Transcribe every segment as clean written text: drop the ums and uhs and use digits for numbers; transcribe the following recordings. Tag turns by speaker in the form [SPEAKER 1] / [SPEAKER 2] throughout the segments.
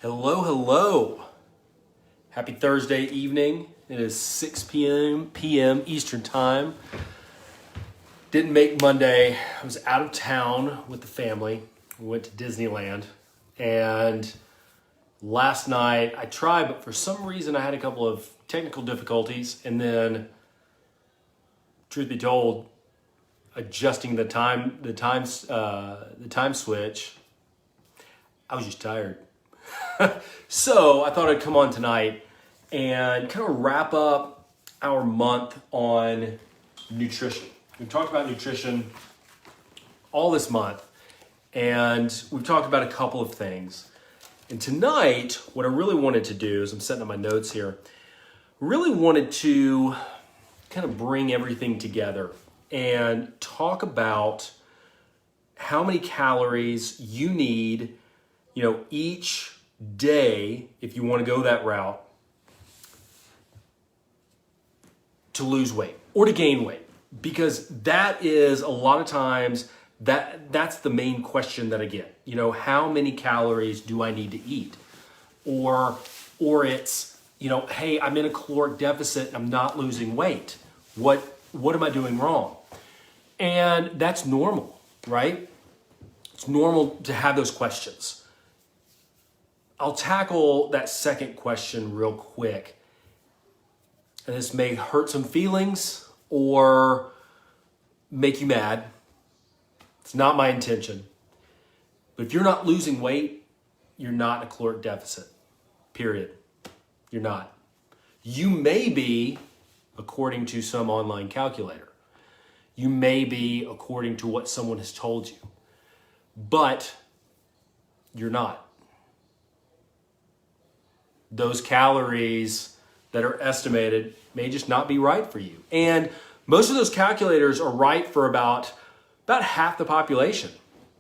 [SPEAKER 1] Hello, hello. Happy Thursday evening. It is 6 p.m. Eastern Time. Didn't make Monday. I was out of town with the family. We went to Disneyland. And last night I tried, but for some reason I had a couple of technical difficulties. And then, truth be told, adjusting the time switch, I was just tired. So I thought I'd come on tonight and kind of wrap up our month on nutrition. We've talked about nutrition all this month, and we've talked about a couple of things. And tonight, what I really wanted to do, is I'm setting up my notes here, really wanted to kind of bring everything together and talk about how many calories you need, each day, if you want to go that route, to lose weight or to gain weight. Because that is a lot of times, that's the main question that I get. How many calories do I need to eat? Or it's, hey, I'm in a caloric deficit, I'm not losing weight. What am I doing wrong? And that's normal, right? It's normal to have those questions. I'll tackle that second question real quick. And this may hurt some feelings or make you mad. It's not my intention. But if you're not losing weight, you're not in a caloric deficit. Period. You're not. You may be, according to some online calculator. You may be according to what someone has told you. But you're not. Those calories that are estimated may just not be right for you. And most of those calculators are right for about half the population.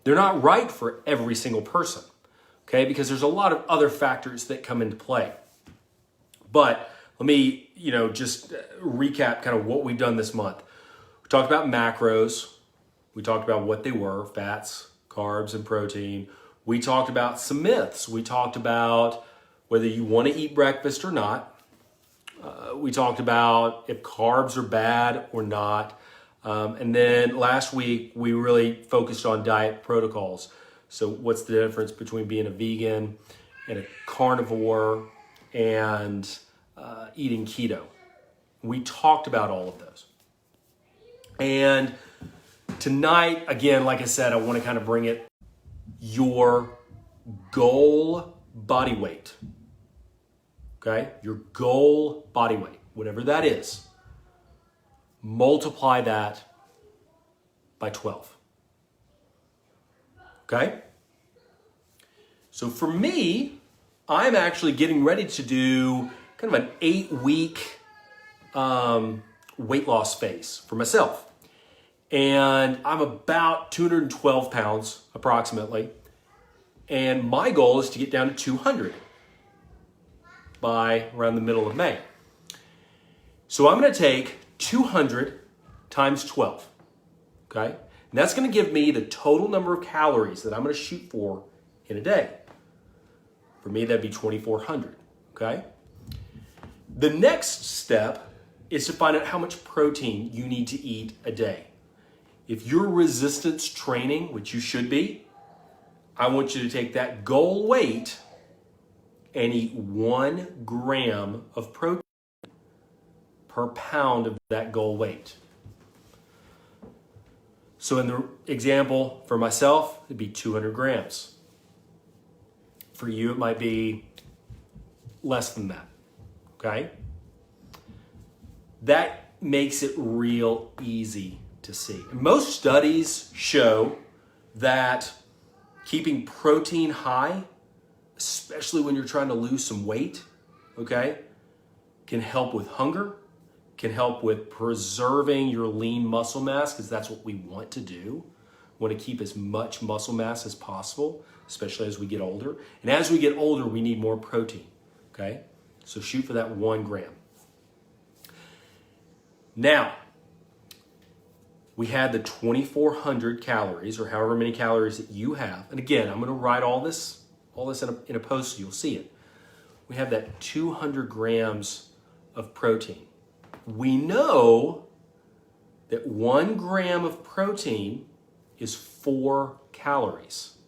[SPEAKER 1] They're not right for every single person, okay? Because there's a lot of other factors that come into play. But let me, just recap kind of what we've done this month. We talked about macros. We talked about what they were, fats, carbs, and protein. We talked about some myths. We talked about whether you want to eat breakfast or not. We talked about if carbs are bad or not. And then last week, we really focused on diet protocols. So what's the difference between being a vegan and a carnivore and eating keto? We talked about all of those. And tonight, again, like I said, I want to kind of bring it your goal body weight. Okay? Your goal body weight, whatever that is, multiply that by 12. Okay? So for me, I'm actually getting ready to do kind of an 8-week weight loss phase for myself. And I'm about 212 pounds approximately. And my goal is to get down to 200 by around the middle of May. So I'm going to take 200 times 12, okay? And that's going to give me the total number of calories that I'm going to shoot for in a day. For me, that'd be 2,400, okay? The next step is to find out how much protein you need to eat a day. If you're resistance training, which you should be, I want you to take that goal weight and eat 1 gram of protein per pound of that goal weight. So in the example for myself, it'd be 200 grams. For you, it might be less than that, okay? That makes it real easy to see. And most studies show that keeping protein high, especially when you're trying to lose some weight, okay, can help with hunger, can help with preserving your lean muscle mass, because that's what we want to do. We want to keep as much muscle mass as possible, especially as we get older. And as we get older, we need more protein, okay? So shoot for that 1 gram. Now, we had the 2,400 calories, or however many calories that you have. And again, I'm going to write all this all this in a post so you'll see it. We have that 200 grams of protein. We know that 1 gram of protein is 4 calories,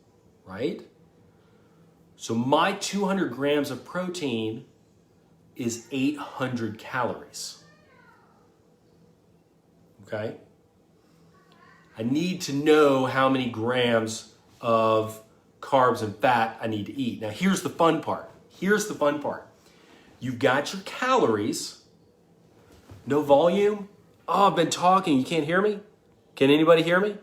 [SPEAKER 1] right? So my 200 grams of protein is 800 calories. Okay? I need to know how many grams of carbs and fat I need to eat. Now here's the fun part. You've got your calories. No volume? Oh, I've been talking. You can't hear me? Can anybody hear me?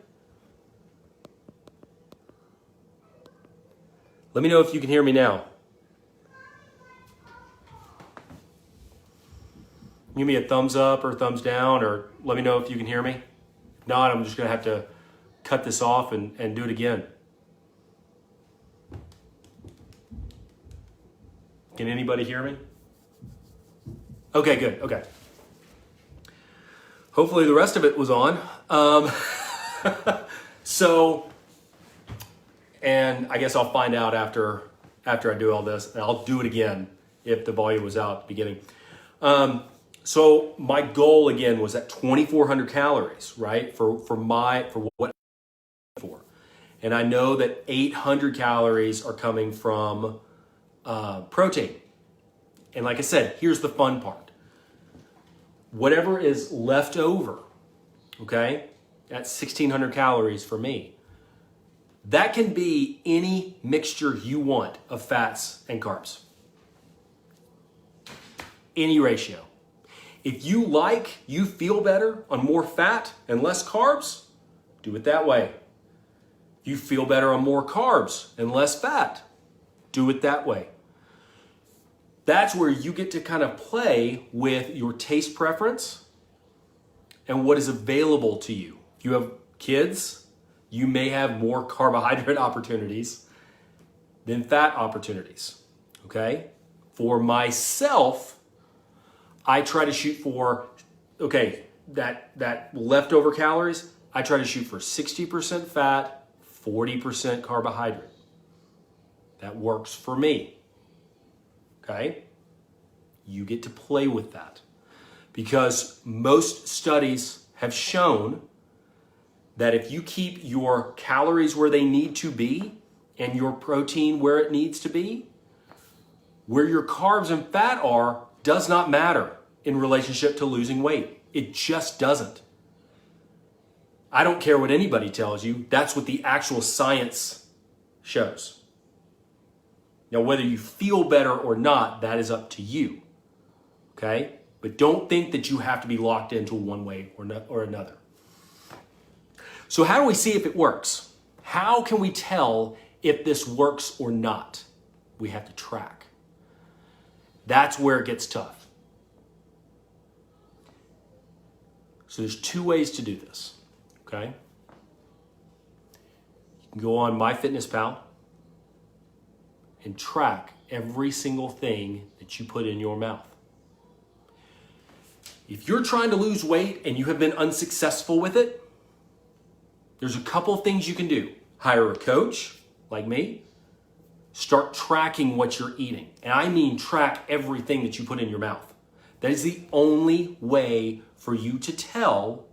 [SPEAKER 1] Let me know if you can hear me now. Give me a thumbs up or thumbs down, or let me know if you can hear me. If not, I'm just going to have to cut this off and do it again. Can anybody hear me? Okay, good. Okay. Hopefully the rest of it was on. And I guess I'll find out after I do all this, and I'll do it again if the volume was out at the beginning. So my goal again was at 2,400 calories, right? For what I'm for, and I know that 800 calories are coming from protein. And like I said, here's the fun part. Whatever is left over, okay, that's 1,600 calories for me. That can be any mixture you want of fats and carbs. Any ratio. If you feel better on more fat and less carbs, do it that way. If you feel better on more carbs and less fat, do it that way. That's where you get to kind of play with your taste preference and what is available to you. If you have kids, you may have more carbohydrate opportunities than fat opportunities, okay? For myself, I try to shoot for, that leftover calories, I try to shoot for 60% fat, 40% carbohydrate. That works for me, okay? You get to play with that because most studies have shown that if you keep your calories where they need to be and your protein where it needs to be, where your carbs and fat are does not matter in relationship to losing weight. It just doesn't. I don't care what anybody tells you. That's what the actual science shows. Now, whether you feel better or not, that is up to you. Okay? But don't think that you have to be locked into one way or another. So how do we see if it works? How can we tell if this works or not? We have to track. That's where it gets tough. So there's 2 ways to do this, okay? You can go on MyFitnessPal and track every single thing that you put in your mouth. If you're trying to lose weight and you have been unsuccessful with it, there's a couple things you can do. Hire a coach, like me. Start tracking what you're eating. And I mean track everything that you put in your mouth. That is the only way for you to tell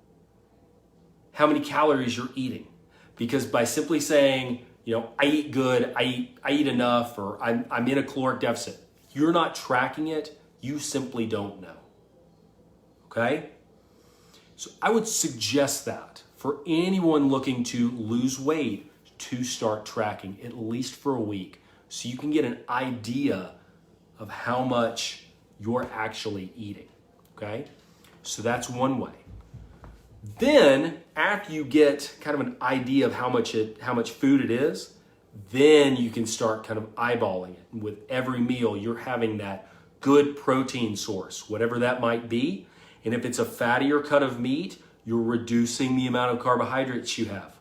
[SPEAKER 1] how many calories you're eating. Because by simply saying, I eat good, I eat enough, or I'm in a caloric deficit, if you're not tracking it, you simply don't know. Okay? So I would suggest that for anyone looking to lose weight to start tracking at least for a week so you can get an idea of how much you're actually eating, okay? So that's one way. Then after you get kind of an idea of how much food it is, then you can start kind of eyeballing it. And with every meal, you're having that good protein source, whatever that might be. And if it's a fattier cut of meat, you're reducing the amount of carbohydrates you have,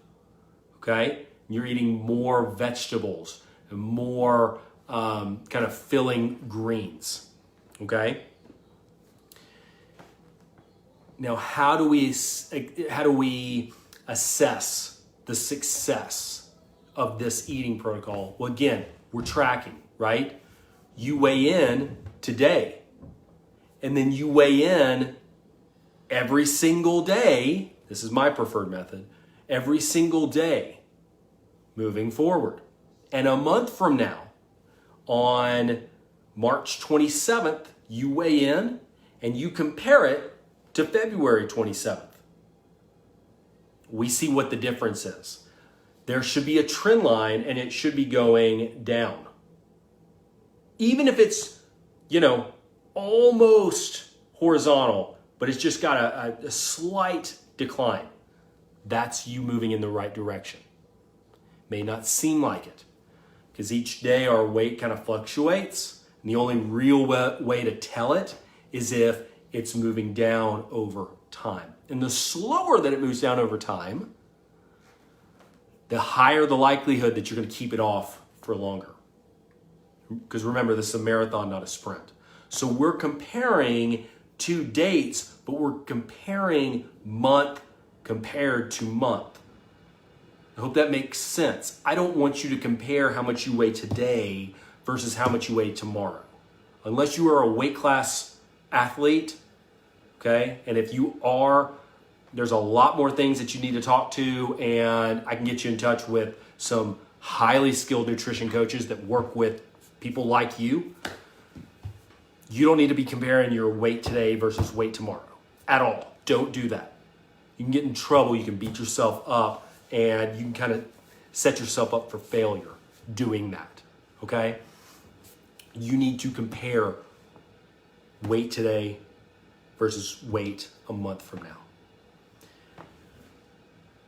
[SPEAKER 1] okay? You're eating more vegetables and more kind of filling greens, okay? Now, how do we assess the success of this eating protocol? Well, again, we're tracking, right? You weigh in today, and then you weigh in every single day. This is my preferred method. Every single day moving forward. And a month from now, on March 27th, you weigh in and you compare it to February 27th. We see what the difference is. There should be a trend line and it should be going down. Even if it's, almost horizontal, but it's just got a slight decline. That's you moving in the right direction. May not seem like it, because each day our weight kind of fluctuates. And the only real way to tell it is if it's moving down over time. And the slower that it moves down over time, the higher the likelihood that you're going to keep it off for longer. Because remember, this is a marathon, not a sprint. So we're comparing two dates, but we're comparing month compared to month. I hope that makes sense. I don't want you to compare how much you weigh today versus how much you weigh tomorrow. Unless you are a weight class athlete, okay? And if you are, there's a lot more things that you need to talk to, and I can get you in touch with some highly skilled nutrition coaches that work with people like you. You don't need to be comparing your weight today versus weight tomorrow at all. Don't do that. You can get in trouble. You can beat yourself up, and you can kind of set yourself up for failure doing that, okay? You need to compare weight today versus weight a month from now.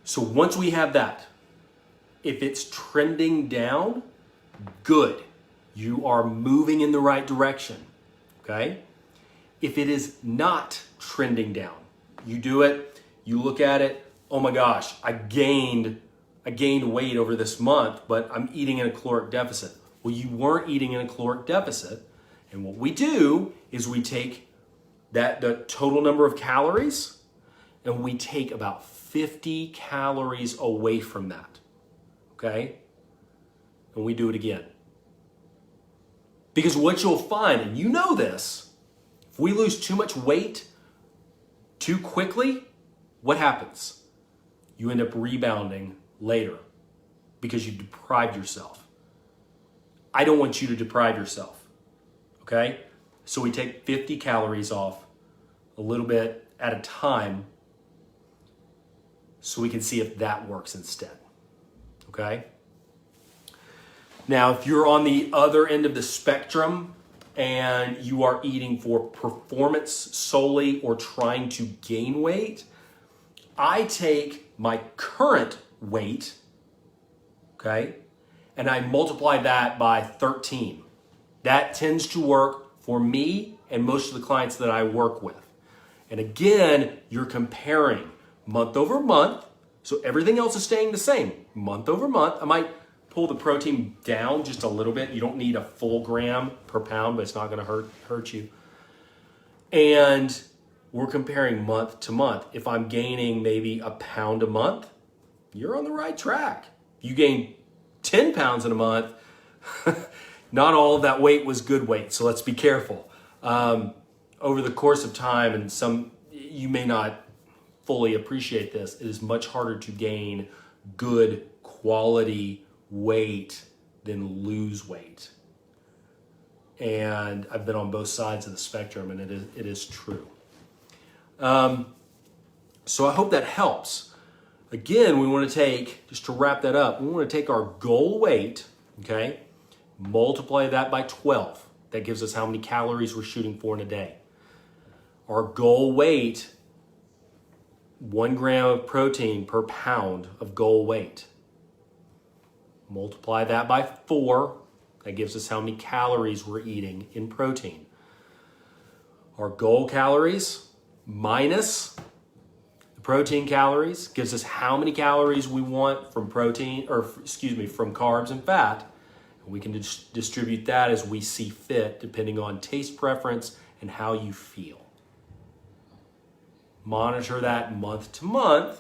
[SPEAKER 1] So once we have that, if it's trending down, good. You are moving in the right direction, okay? If it is not trending down, you do it, you look at it, oh my gosh, I gained weight over this month, but I'm eating in a caloric deficit. Well, you weren't eating in a caloric deficit. And what we do is we take the total number of calories and we take about 50 calories away from that, okay? And we do it again. Because what you'll find, and you know this, if we lose too much weight too quickly, what happens? You end up rebounding later because you deprived yourself. I don't want you to deprive yourself, okay? So we take 50 calories off a little bit at a time so we can see if that works instead, okay? Now, if you're on the other end of the spectrum and you are eating for performance solely or trying to gain weight, I take my current weight, okay, and I multiply that by 13. That tends to work for me and most of the clients that I work with. And again, you're comparing month over month, so everything else is staying the same. Month over month, I might pull the protein down just a little bit. You don't need a full gram per pound, but it's not gonna hurt you. And we're comparing month to month. If I'm gaining maybe a pound a month, you're on the right track. You gain 10 pounds in a month, not all of that weight was good weight, so let's be careful. Over the course of time, and you may not fully appreciate this, it is much harder to gain good quality weight than lose weight. And I've been on both sides of the spectrum, and it is true. So I hope that helps. Again, we want to take, just to wrap that up, we want to take our goal weight, okay, multiply that by 12. That gives us how many calories we're shooting for in a day. Our goal weight, 1 gram of protein per pound of goal weight. Multiply that by 4. That gives us how many calories we're eating in protein. Our goal calories minus the protein calories gives us how many calories we want from protein, from carbs and fat. And we can distribute that as we see fit, depending on taste preference and how you feel. Monitor that month to month.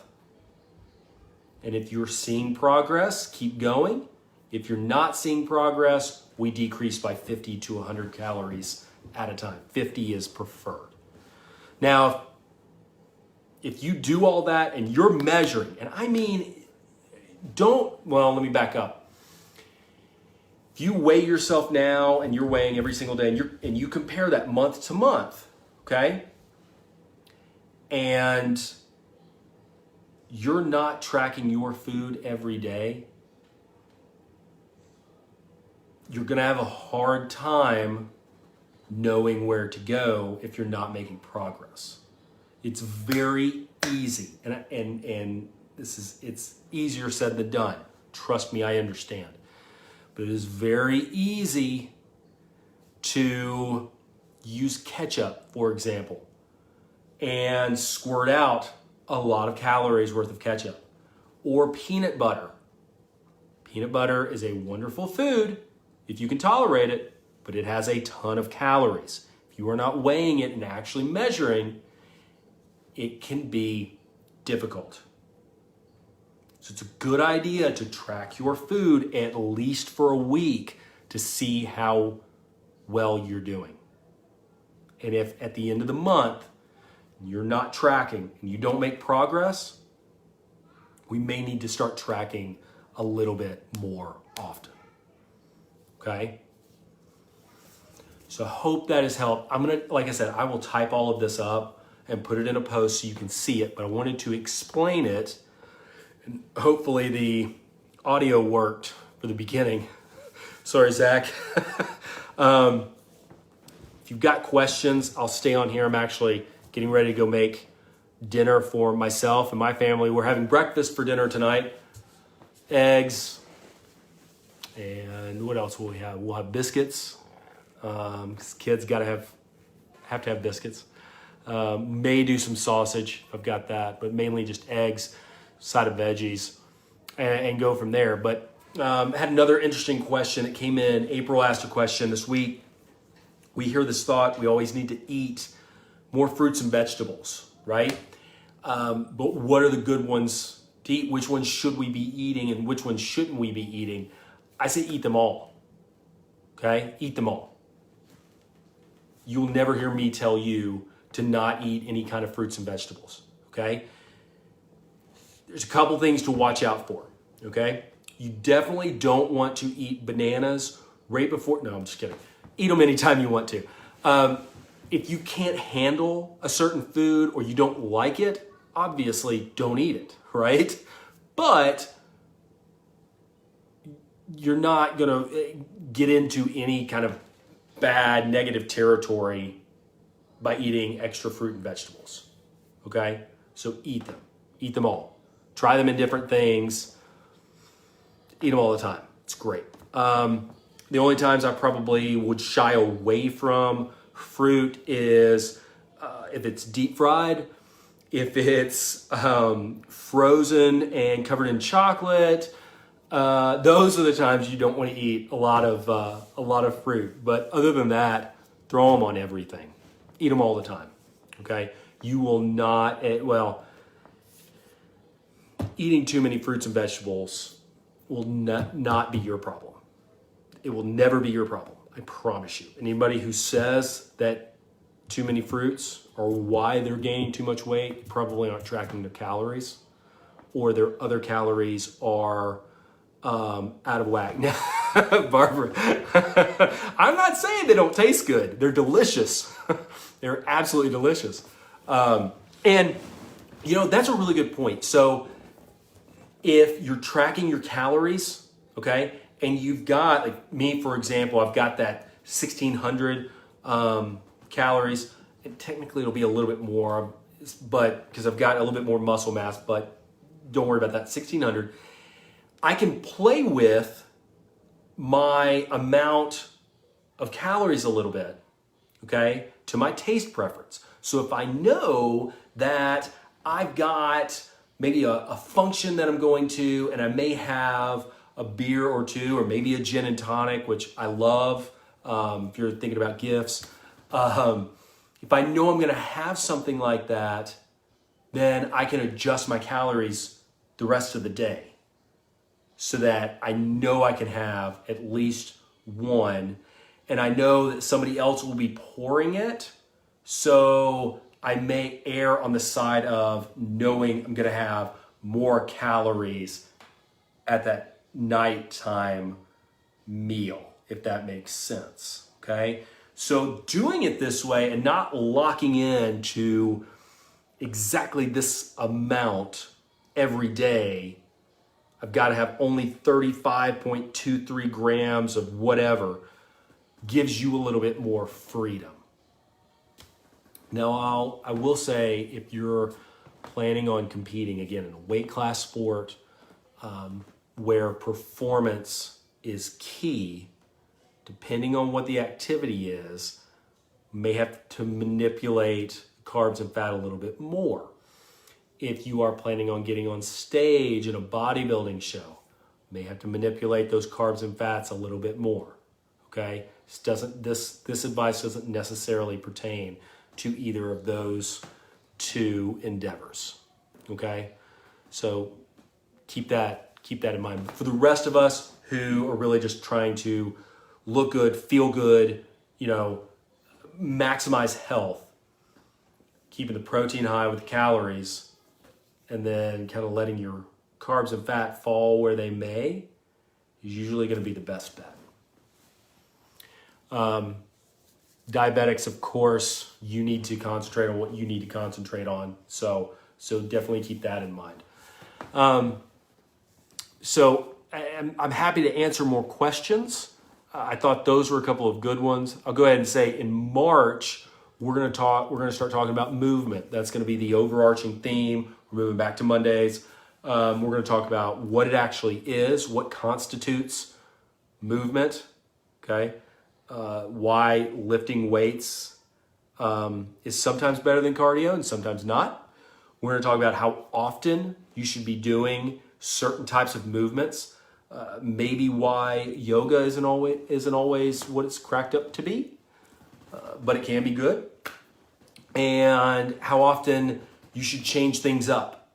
[SPEAKER 1] And if you're seeing progress, keep going. If you're not seeing progress, we decrease by 50 to 100 calories at a time. 50 is preferred. Now, if you do all that and you're measuring, and I mean, let me back up. If you weigh yourself now and you're weighing every single day and you compare that month to month, okay? And you're not tracking your food every day, you're going to have a hard time knowing where to go if you're not making progress. It's very easy, and it's easier said than done. Trust me, I understand. But it is very easy to use ketchup, for example, and squirt out a lot of calories worth of ketchup. Or peanut butter. Peanut butter is a wonderful food if you can tolerate it, but it has a ton of calories. If you are not weighing it and actually measuring, it can be difficult. So it's a good idea to track your food at least for a week to see how well you're doing. And if at the end of the month you're not tracking and you don't make progress, we may need to start tracking a little bit more often. Okay? So I hope that has helped. Like I said, I will type all of this up and put it in a post so you can see it, but I wanted to explain it. And hopefully the audio worked for the beginning. Sorry, Zach. If you've got questions, I'll stay on here. I'm actually getting ready to go make dinner for myself and my family. We're having breakfast for dinner tonight. Eggs. And what else will we have? We'll have biscuits. Because kids have to have biscuits. May do some sausage. I've got that, but mainly just eggs, side of veggies, and go from there. But had another interesting question that came in. April asked a question this week. We hear this thought, we always need to eat more fruits and vegetables, right? But what are the good ones to eat? Which ones should we be eating and which ones shouldn't we be eating? I say eat them all, okay? Eat them all. You'll never hear me tell you to not eat any kind of fruits and vegetables, okay? There's a couple things to watch out for, okay? You definitely don't want to eat bananas right before, no, I'm just kidding. Eat them anytime you want to. If you can't handle a certain food or you don't like it, obviously don't eat it, right? But you're not gonna get into any kind of bad negative territory by eating extra fruit and vegetables, okay? So eat them all. Try them in different things. Eat them all the time. It's great. The only times I probably would shy away from fruit is if it's deep fried, if it's frozen and covered in chocolate. Those are the times you don't want to eat a lot of fruit. But other than that, throw them on everything. Eat them all the time. Okay? You will not. Eating too many fruits and vegetables will not be your problem. It will never be your problem. I promise you. Anybody who says that too many fruits are why they're gaining too much weight, probably aren't tracking their calories, or their other calories are out of whack. Now, Barbara, I'm not saying they don't taste good. They're delicious. They're absolutely delicious. And, that's a really good point. So if you're tracking your calories, okay, and you've got, like me, for example, I've got that 1,600 calories. And technically, it'll be a little bit more, but because I've got a little bit more muscle mass, but don't worry about that, 1,600. I can play with my amount of calories a little bit, okay, to my taste preference. So if I know that I've got maybe a function that I'm going to, and I may have a beer or two, or maybe a gin and tonic, which I love, if you're thinking about gifts. If I know I'm gonna have something like that, then I can adjust my calories the rest of the day. so that I know I can have at least one, and I know that somebody else will be pouring it, so I may err on the side of knowing I'm going to have more calories at that nighttime meal, if that makes sense, okay? So doing it this way and not locking in to exactly this amount every day, I've got to have only 35.23 grams of whatever, gives you a little bit more freedom. Now, I will say, if you're planning on competing, again, in a weight class sport where performance is key, depending on what the activity is, may have to manipulate carbs and fat a little bit more. If you are planning on getting on stage in a bodybuilding show, may have to manipulate those carbs and fats a little bit more. Okay? This advice doesn't necessarily pertain to either of those two endeavors. Okay? So keep that in mind. For the rest of us who are really just trying to look good, feel good, maximize health, keeping the protein high with the calories, and then kind of letting your carbs and fat fall where they may, is usually going to be the best bet. Diabetics, of course, you need to concentrate on what you need to concentrate on. So definitely keep that in mind. So I'm happy to answer more questions. I thought those were a couple of good ones. I'll go ahead and say in March, we're going to start talking about movement. That's going to be the overarching theme. We're moving back to Mondays. We're going to talk about what it actually is, what constitutes movement, okay? Why lifting weights is sometimes better than cardio and sometimes not. We're going to talk about how often you should be doing certain types of movements. Maybe why yoga isn't always what it's cracked up to be, but it can be good. And how often you should change things up.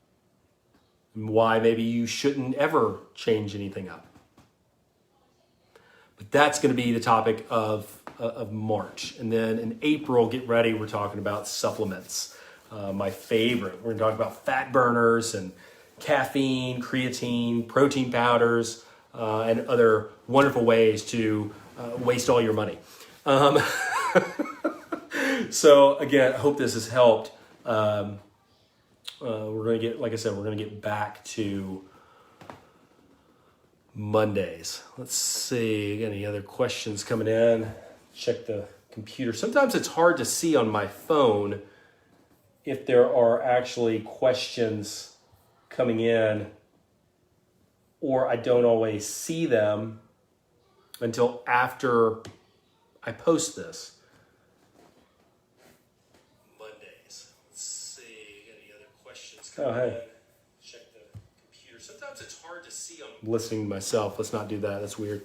[SPEAKER 1] And why maybe you shouldn't ever change anything up. But that's going to be the topic of March. And then in April, get ready, we're talking about supplements. My favorite. We're going to talk about fat burners and caffeine, creatine, protein powders, and other wonderful ways to waste all your money. So again, I hope this has helped. We're going to get back to Mondays. Let's see, any other questions coming in? Check the computer. Sometimes it's hard to see on my phone if there are actually questions coming in, or I don't always see them until after I post this. Mondays. Let's see, any other questions coming in? Check the computer. Sometimes it's hard to see. I'm listening to myself. Let's not do that. That's weird.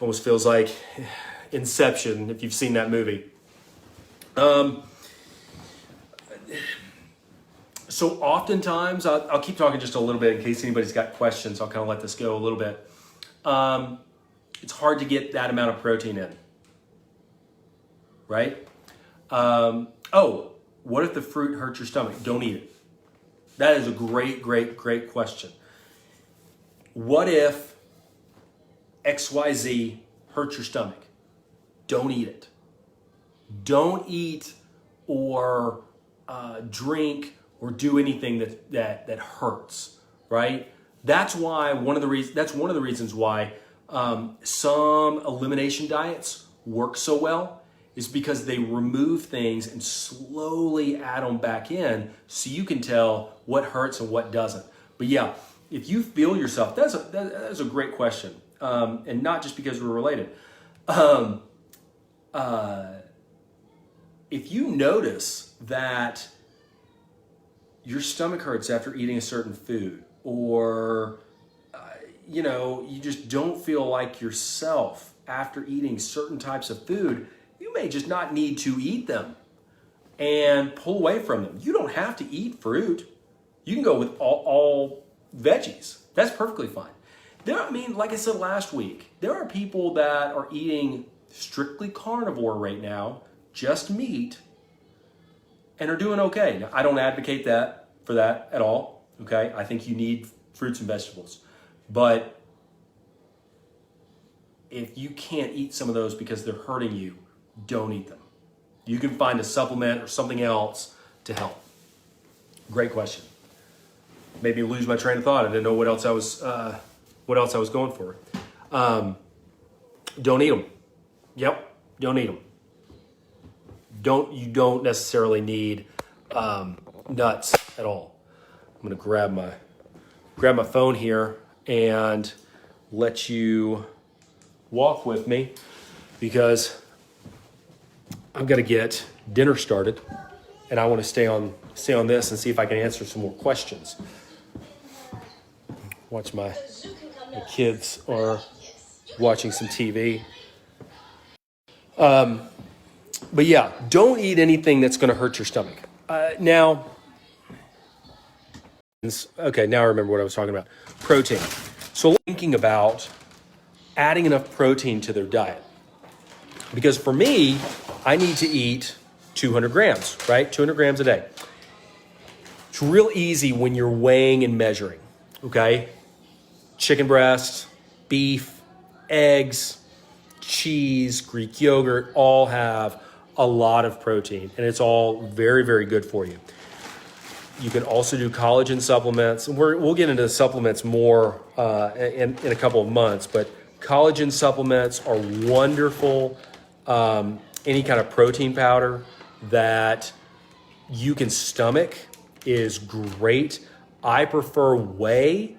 [SPEAKER 1] Almost feels like Inception, if you've seen that movie. So oftentimes, I'll keep talking just a little bit in case anybody's got questions. I'll kind of let this go a little bit. It's hard to get that amount of protein in, right? What if the fruit hurts your stomach? Don't eat it. That is a great, great, great question. What if XYZ hurts your stomach? Don't eat it. Don't eat or drink or do anything that hurts, right? That's one of the reasons why some elimination diets work so well, is because they remove things and slowly add them back in so you can tell what hurts and what doesn't. But yeah, if you feel yourself, that's a great question, and not just because we're related. If you notice that your stomach hurts after eating a certain food, or you just don't feel like yourself after eating certain types of food, you may just not need to eat them and pull away from them. You don't have to eat fruit. You can go with all veggies. That's perfectly fine. Like I said last week, there are people that are eating strictly carnivore right now, just meat, and are doing okay. Now, I don't advocate for that at all, okay? I think you need fruits and vegetables. But if you can't eat some of those because they're hurting you, don't eat them. You can find a supplement or something else to help. Great question. Made me lose my train of thought. I didn't know what else I was going for. Don't eat them. Yep, don't eat them. You don't necessarily need nuts at all. I'm gonna grab my phone here and let you walk with me because I've got to get dinner started, and I want to stay on this and see if I can answer some more questions. Watch my kids are watching some TV. But yeah, don't eat anything that's going to hurt your stomach. Now I remember what I was talking about. Protein. So thinking about adding enough protein to their diet. Because for me, I need to eat 200 grams, right? 200 grams a day. It's real easy when you're weighing and measuring, okay? Chicken breast, beef, eggs, cheese, Greek yogurt, all have a lot of protein, and it's all very, very good for you. You can also do collagen supplements, and we'll get into supplements more in a couple of months, but collagen supplements are wonderful. Any kind of protein powder that you can stomach is great. I prefer whey.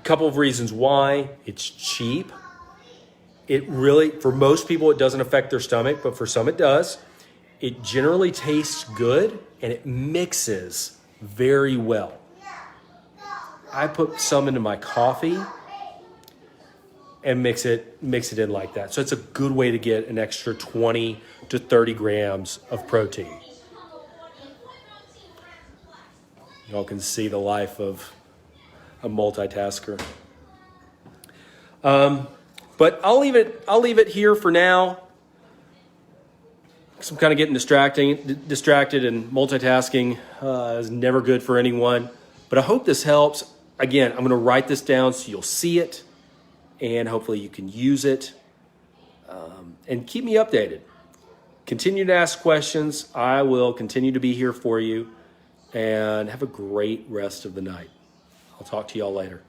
[SPEAKER 1] Couple of reasons why. It's cheap. It really, for most people, it doesn't affect their stomach, but for some it does. It generally tastes good and it mixes very well. I put some into my coffee and mix it in like that. So it's a good way to get an extra 20 to 30 grams of protein. Y'all can see the life of a multitasker. But I'll leave it here for now. I'm kind of getting distracted, and multitasking is never good for anyone. But I hope this helps. Again, I'm going to write this down so you'll see it, and hopefully you can use it. And keep me updated. Continue to ask questions. I will continue to be here for you. And have a great rest of the night. I'll talk to y'all later.